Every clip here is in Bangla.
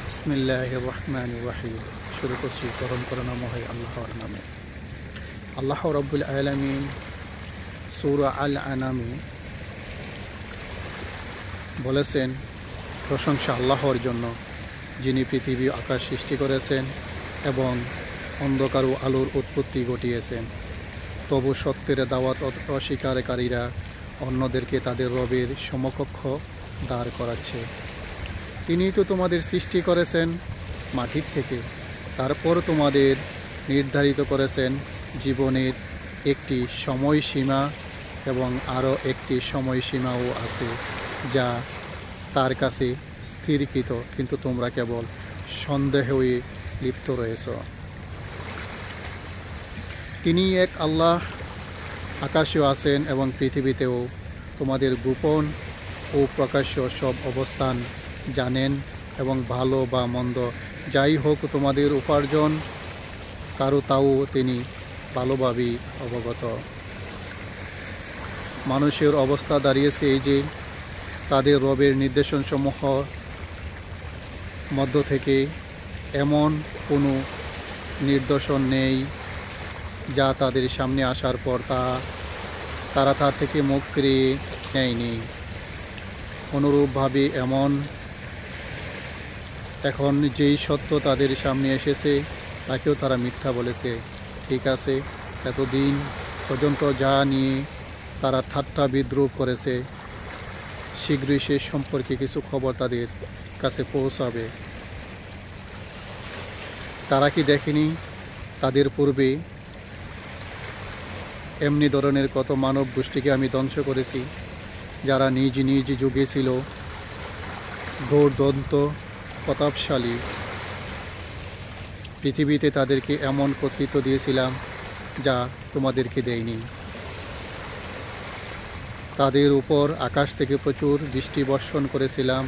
বিসমিল্লাহির রহমানির রহিম। শুরু করছি পরম করুণাময় আল্লাহর নামে। আল্লাহ রাব্বুল আলামিন সূরা আল আনামে বলেছেন, প্রশংসা আল্লাহর জন্য, যিনি পৃথিবী আকাশ সৃষ্টি করেছেন এবং অন্ধকার ও আলোর উৎপত্তি ঘটিয়েছেন। তবু সত্যের দাওয়াত অস্বীকারীরা অন্যদেরকে তাদের রবের সমকক্ষ দাঁড় করাচ্ছে। তিনিই তো তোমাদের সৃষ্টি করেছেন মাটির থেকে, তারপর তোমাদের নির্ধারিত করেছেন জীবনের একটি সময়সীমা এবং আরও একটি সময়সীমাও আছে যা তার কাছে স্থিরকৃত, কিন্তু তোমরা কেবল সন্দেহে লিপ্ত রয়েছ। তিনি এক আল্লাহ, আকাশেও আছেন এবং পৃথিবীতেও। তোমাদের গোপন ও প্রকাশ্য সব অবস্থান জানেন এবং ভালো বা মন্দ যাই হোক তোমাদের উপার্জন কারো তাও তিনি ভালোভাবেই অবগত। মানুষের অবস্থা দাঁড়িয়েছে এই যে, তাদের রবের নির্দেশনসমূহ মধ্য থেকে এমন কোনো নিদর্শন নেই যা তাদের সামনে আসার পর তারা তা থেকে মুখ ফিরিয়ে নেয়নি। অনুরূপভাবে এখন যেই সত্য তাদের সামনে এসেছে তাকেও তারা মিথ্যা বলেছে। ঠিক আছে, এতদিন পর্যন্ত যা নিয়ে তারা ঠাট্টা বিদ্রুপ করেছে, শীঘ্রই সে সম্পর্কে কিছু খবর তাদের কাছে পৌঁছাবে। তারা কি দেখেনি তাদের পূর্বে এমনি ধরনের কত মানব গোষ্ঠীকে আমি ধ্বংস করেছি, যারা নিজ নিজ যুগে ছিল দুর্দান্ত প্রতাপশালী। পৃথিবীতে তাদেরকে এমন কর্তৃত্ব দিয়েছিলাম যা তোমাদেরকে দেয়নি। তাদের উপর আকাশ থেকে প্রচুর বৃষ্টি বর্ষণ করেছিলাম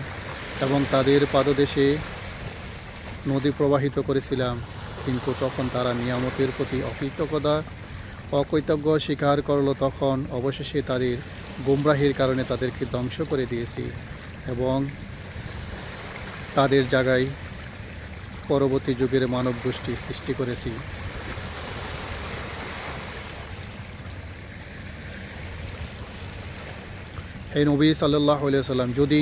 এবং তাদের পাদদেশে নদী প্রবাহিত করেছিলাম, কিন্তু তখন তারা নিয়ামতের প্রতি অকৃতজ্ঞ স্বীকার করল। তখন অবশেষে তাদের গুমরাহির কারণে তাদেরকে ধ্বংস করে দিয়েছি এবং তাদের জায়গায় পরবর্তী যুগের মানব গোষ্ঠী সৃষ্টি করেছি। হে নবী সাল্লাল্লাহু আলাইহি ওয়াসাল্লাম, যদি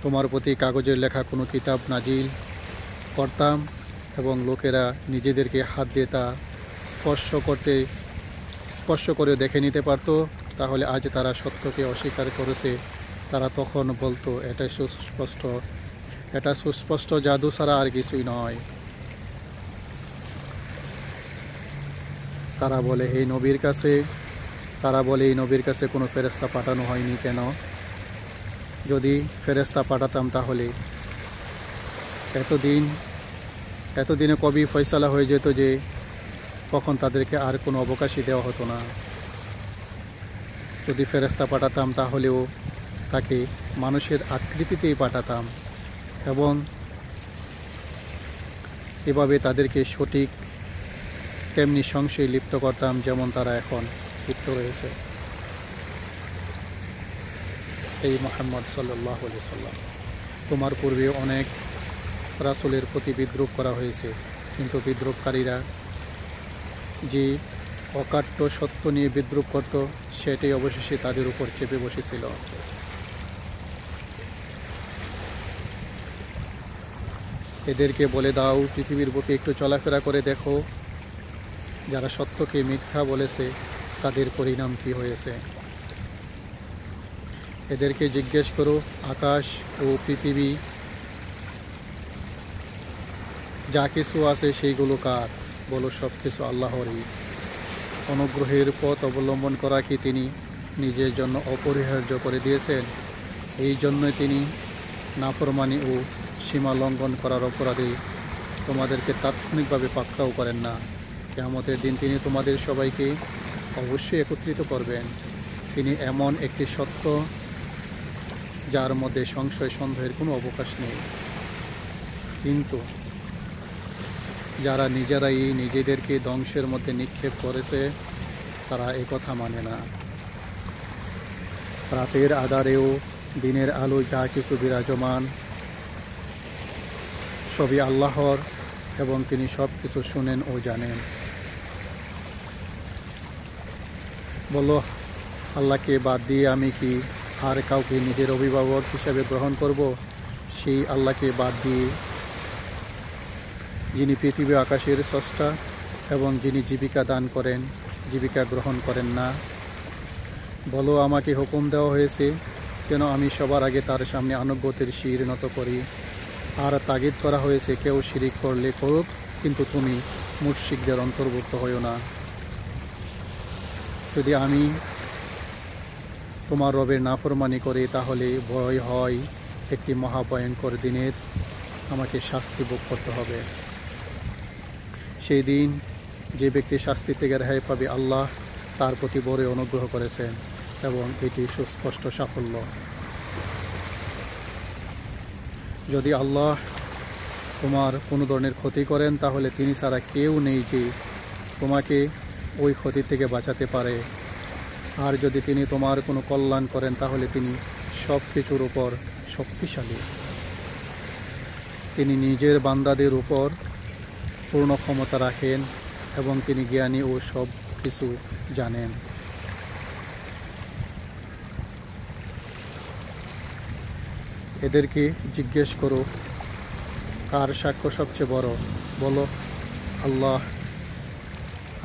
তোমার প্রতি কাগজের লেখা কোনো কিতাব নাজিল করতাম এবং লোকেরা নিজেদেরকে হাত দিয়ে তা স্পর্শ করে দেখে নিতে পারত, তাহলে আজ তারা সত্যকে অস্বীকার করেছে। তারা তখন বলতো, এটা সুস্পষ্ট জাদু ছাড়া আর কিছুই নয়। তারা বলে এই নবীর কাছে কোনো ফেরেশতা পাঠানো হয়নি কেন? যদি ফেরেশতা পাঠাতাম তাহলে এতদিনে কবি ফয়সালা হয়ে যেত যে কখন তাদেরকে আর কোনো অবকাশই দেওয়া হতো না। যদি ফেরেশতা পাঠাতাম তাহলেও তাকে মানুষের আকৃতিতেই পাঠাতাম এবং এভাবে তাদেরকে সঠিক তেমনি সংশয়ে লিপ্ত করতাম যেমন তারা এখন লিপ্ত রয়েছে। এই মুহাম্মদ সাল্লাল্লাহু আলাইহি সাল্লাম, তোমার পূর্বে অনেক রাসূলের প্রতি বিদ্রূপ করা হয়েছে, কিন্তু বিদ্রূপকারীরা যে অকাট্য সত্য নিয়ে বিদ্রূপ করত সেটাই অবশেষে তাদের উপর চেপে বসেছিল। এদেরকে বলে দাও, পৃথিবীর বুকে একটু চলাফেরা করে দেখো, যারা সত্যকে মিথ্যা বলেছে তাদের পরিণাম কি হয়েছে। এদেরকে জিজ্ঞেস করো, আকাশ ও পৃথিবী যা কিছু আছে সেইগুলো কার? বলো, সব কিছু আল্লাহরই। অনুগ্রহের পথ অবলম্বন করা কি তিনি নিজের জন্য অপরিহার্য করে দিয়েছেন? এই জন্যই তিনি নাফরমানি ও সীমা লঙ্ঘন করার অপরাধে তোমাদেরকে তাৎক্ষণিকভাবে পাকড়াও করেন না। কিয়ামতের দিন তিনি তোমাদের সবাইকে অবশ্যই একত্রিত করবেন। তিনি এমন একটি সত্য যার মধ্যে সংশয় সন্দেহের কোনো অবকাশ নেই। কিন্তু যারা নিজেরাই নিজেদেরকে ধ্বংসের মধ্যে নিক্ষেপ করেছে তারা একথা মানে না। রাতের আঁধারেও দিনের আলো যা কিছু বিরাজমান সবই আল্লাহর এবং তিনি সব কিছু শুনেন ও জানেন। বলো, আল্লাহকে বাদ দিয়ে আমি কি আর কাউকে নিজের অভিভাবক হিসাবে গ্রহণ করব? সেই আল্লাহকে বাদ দিয়ে, যিনি পৃথিবী আকাশের স্রষ্টা এবং যিনি জীবিকা দান করেন, জীবিকা গ্রহণ করেন না। বলো, আমাকে হুকুম দেওয়া হয়েছে কেন আমি সবার আগে তার সামনে আনুগত্যের শির নত করি, আর তাগিদ করা হয়েছে কেউ শিরিক করলে করুক, কিন্তু তুমি মুশরিকদের অন্তর্ভুক্ত হইও না। যদি আমি তোমার রবের নাফরমানি করি তাহলে ভয় হয় একটি মহাভয়ঙ্কর দিনের আমাকে শাস্তি ভোগ করতে হবে। সেই দিন যে ব্যক্তি শাস্তি থেকে রেহাই পাবে, আল্লাহ তার প্রতি বড় অনুগ্রহ করেছেন এবং এটি সুস্পষ্ট সাফল্য। যদি আল্লাহ তোমার কোনো ধরনের ক্ষতি করেন তাহলে তিনি ছাড়া কেউ নেই যে তোমাকে ওই ক্ষতি থেকে বাঁচাতে পারে। আর যদি তিনি তোমার কোনো কল্যাণ করেন তাহলে তিনি সব কিছুর উপর শক্তিশালী। তিনি নিজের বান্দাদের উপর পূর্ণ ক্ষমতা রাখেন এবং তিনি জ্ঞানী ও সব কিছু জানেন। এদেরকে জিজ্ঞেস করো, কার সাক্ষ্য সবচেয়ে বড়? বলো, আল্লাহ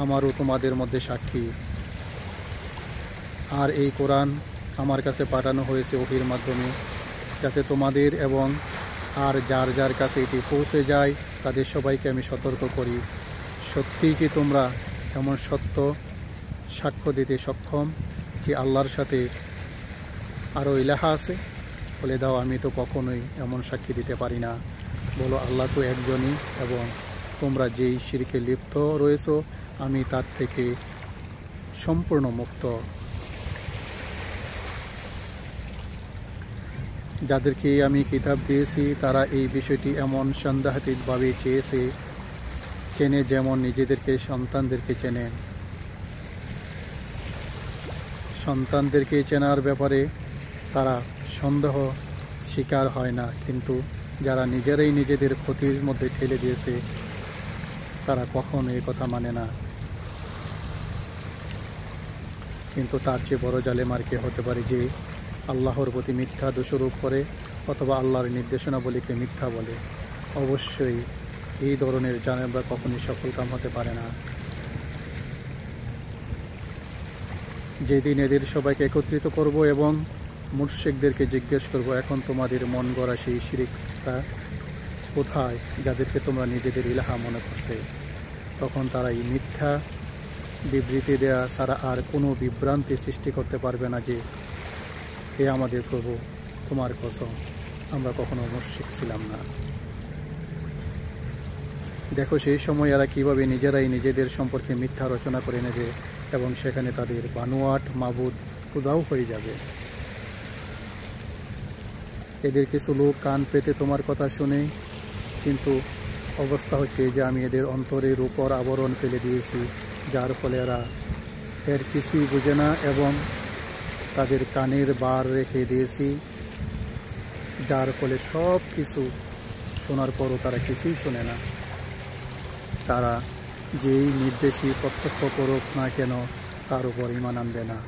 আমারও তোমাদের মধ্যে সাক্ষী। আর এই কোরআন আমার কাছে পাঠানো হয়েছে ওহীর মাধ্যমে, যাতে তোমাদের এবং আর যার যার কাছে এটি পৌঁছে যায় তাদের সবাইকে আমি সতর্ক করি। সত্যিই কি তোমরা এমন সত্য সাক্ষ্য দিতে সক্ষম যে আল্লাহর সাথে আরও ইলাহা আছে? বলে দাও, আমি তো কখনোই এমন সাক্ষী দিতে পারি না। বলো, আল্লাহ তো একজনই এবং তোমরা যেই শিরকে লিপ্ত রয়েছো আমি তার থেকে সম্পূর্ণ মুক্ত। যাদেরকে আমি কিতাব দিয়েছি তারা এই বিষয়টি এমন সন্দেহাতীতভাবে চেনে যেমন নিজেদেরকে সন্তানদেরকে চেনেন। সন্তানদেরকে চেনার ব্যাপারে তারা সন্দেহ শিকার হয় না, কিন্তু যারা নিজেরাই নিজেদের ক্ষতির মধ্যে ঠেলে দিয়েছে তারা কখনো এই কথা মানে না। কিন্তু তার চেয়ে বড় জালেম আর কে হতে পারে যে আল্লাহর প্রতি মিথ্যা দোষারোপ করে অথবা আল্লাহর নির্দেশনাবলীকে মিথ্যা বলে। অবশ্যই এই ধরনের জালেমরা কখনোই সফলকাম হতে পারে না। যেদিন এদের সবাইকে একত্রিত করব এবং মুশরিকদেরকে জিজ্ঞেস করব, এখন তোমাদের মন গড়া সেই শিরকটা কোথায় যাদেরকে তোমরা নিজেদের ইলাহা মনে করতে? তখন তারা এই মিথ্যা বিবৃতি দেয়া ছাড়া আর কোনো বিভ্রান্তি সৃষ্টি করতে পারবে না যে হে আমাদের প্রভু, তোমার কসম আমরা কখনো মুশরিক ছিলাম না। দেখো সেই সময় এরা কীভাবে নিজেরাই নিজেদের সম্পর্কে মিথ্যা রচনা করে নেবে এবং সেখানে তাদের বানোয়াট মাবুদ উধাও হয়ে যাবে। এদের কিছু লোক কান পেতে তোমার কথা শুনে, কিন্তু অবস্থা হচ্ছে যে আমি এদের অন্তরের উপর আবরণ ফেলে দিয়েছি, যার ফলে এরা এর কিছুই বোঝে না, এবং তাদের কানের বার রেখে দিয়েছি, যার ফলে সব কিছু শোনার পরও তারা কিছুই শোনে না। তারা যেই নির্দেশই প্রত্যক্ষ করুক না কেন তার উপর ঈমান আনবে না।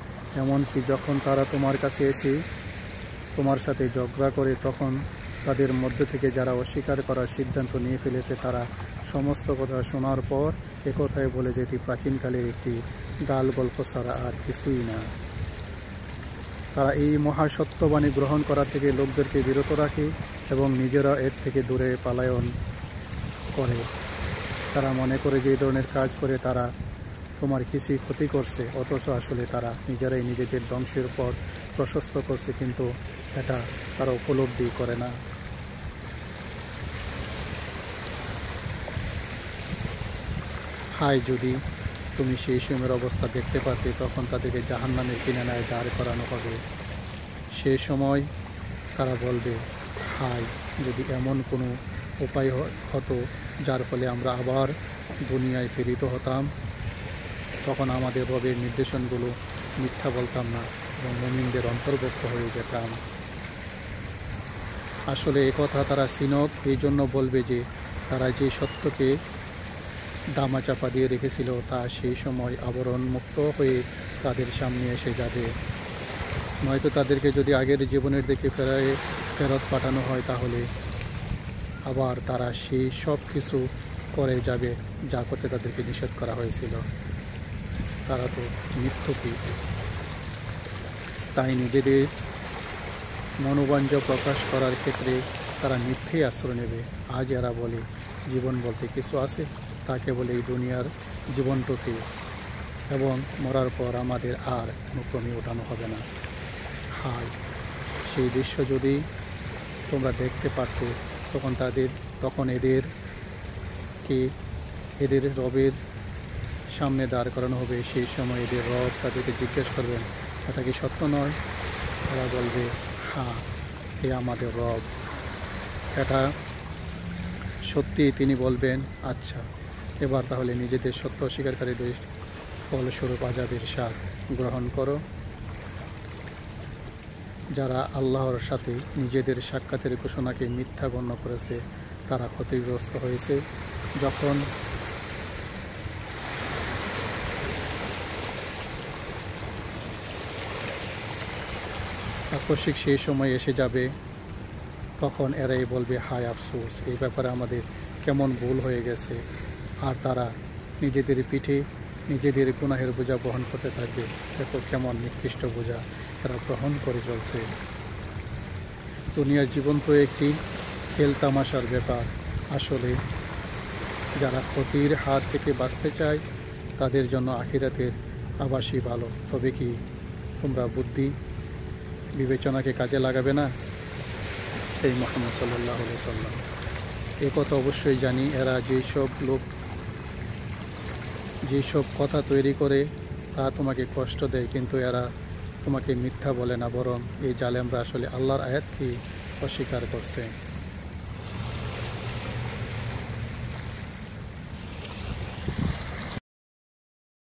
এমনকি যখন তারা তোমার কাছে এসে তোমার সাথে ঝগড়া করে, তখন তাদের মধ্যে থেকে যারা অস্বীকার করার সিদ্ধান্ত নিয়ে ফেলেছে তারা সমস্ত কথা শোনার পর একথায় বলে যে এটি প্রাচীনকালের একটি গাল গল্প ছাড়া আর কিছুই না। তারা এই মহাসত্যবাণী গ্রহণ করা থেকে লোকদেরকে বিরত রাখে এবং নিজেরা এর থেকে দূরে পলায়ন করে। তারা মনে করে যে এই ধরনের কাজ করে তারা তোমার কিছুই ক্ষতি করছে, অথচ আসলে তারা নিজেরাই নিজেদের ধ্বংসের পথ প্রশস্ত করছে, কিন্তু এটা তারা উপলব্ধি করে না। হায় যদি তুমি সেই সময়ের অবস্থা দেখতে পাতে, তখন তাদেরকে জাহান্নামের কিনারায় দাঁড় করানো হবে। সে সময় তারা বলবে, হায় যদি এমন কোনো উপায় হতো যার ফলে আমরা আবার দুনিয়ায় প্রেরিত হতাম, তখন আমাদের রবের নির্দেশনগুলো মিথ্যা বলতাম না এবং মুমিনদের অন্তর্ভুক্ত হয়ে যেতাম। আসলে এ কথা তারা সিনক এই জন্য বলবে যে তারা যে সত্যকে দামাচাপা দিয়ে রেখেছিল তা সেই সময় আবরণ মুক্ত হয়ে তাদের সামনে এসে যাবে। নয়তো তাদেরকে যদি আগের জীবনের দিকে ফেরত পাঠানো হয় তাহলে আবার তারা সেই সব কিছু করে যাবে যা করতে তাদেরকে নিষেধ করা হয়েছিল। তারা তো মিথ্যুকই। তাই নিজেদের মনোবাঞ্ছ প্রকাশ করার ক্ষেত্রে তারা মিথ্যেই আশ্রয় নেবে। আজ এরা বলে জীবন বলতে কিছু আছে, তাকে বলে এই দুনিয়ার জীবনটুকু, এবং মরার পর আমাদের আর অনুক্রমে ওঠানো হবে না। হায়, সেই দৃশ্য যদি তোমরা দেখতে পারতে তখন এদের রবের সামনে দাঁড় করানো হবে। সেই সময় এদের রব তাদেরকে জিজ্ঞেস করবেন, এটা কি সত্য নয়? তারা বলবে, হ্যাঁ, এ আমাদের রব, এটা সত্যি। তিনি বলবেন, আচ্ছা, এবার তাহলে নিজেদের সত্য অস্বীকারীদের ফলস্বরূপ আযাবের স্বাদ গ্রহণ করো। যারা আল্লাহর সাথে নিজেদের সাক্ষাতের ঘোষণাকে মিথ্যা গণ্য করেছে তারা ক্ষতিগ্রস্ত হয়েছে। যখন আকস্মিক সেই সময় এসে যাবে তখন এরাই বলবে, হায় আফসোস, এই ব্যাপারে আমাদের কেমন ভুল হয়ে গেছে। আর তারা নিজেদের পিঠে নিজেদের গুনাহের বোঝা বহন করতে থাকবে। দেখো কেমন নিকৃষ্ট বোঝা তারা গ্রহণ করে চলছে। দুনিয়ার জীবন তো একটি খেল তামাশার ব্যাপার। আসলে যারা ক্ষতির হাত থেকে বাঁচতে চায় তাদের জন্য আখিরাতের আবাসই ভালো। তবে কি তোমরা বুদ্ধি বিবেচনাকে কাজে লাগাবে না? এই মুহাম্মদ সাল্লাল্লাহু আলাইহি সাল্লাম এ কথা অবশ্যই জানি। এরা যেসব কথা তৈরি করে তা তোমাকে কষ্ট দেয়, কিন্তু এরা তোমাকে মিথ্যা বলে না, বরং এই জালেমরা আসলে আল্লাহর আয়াতকে অস্বীকার করছে।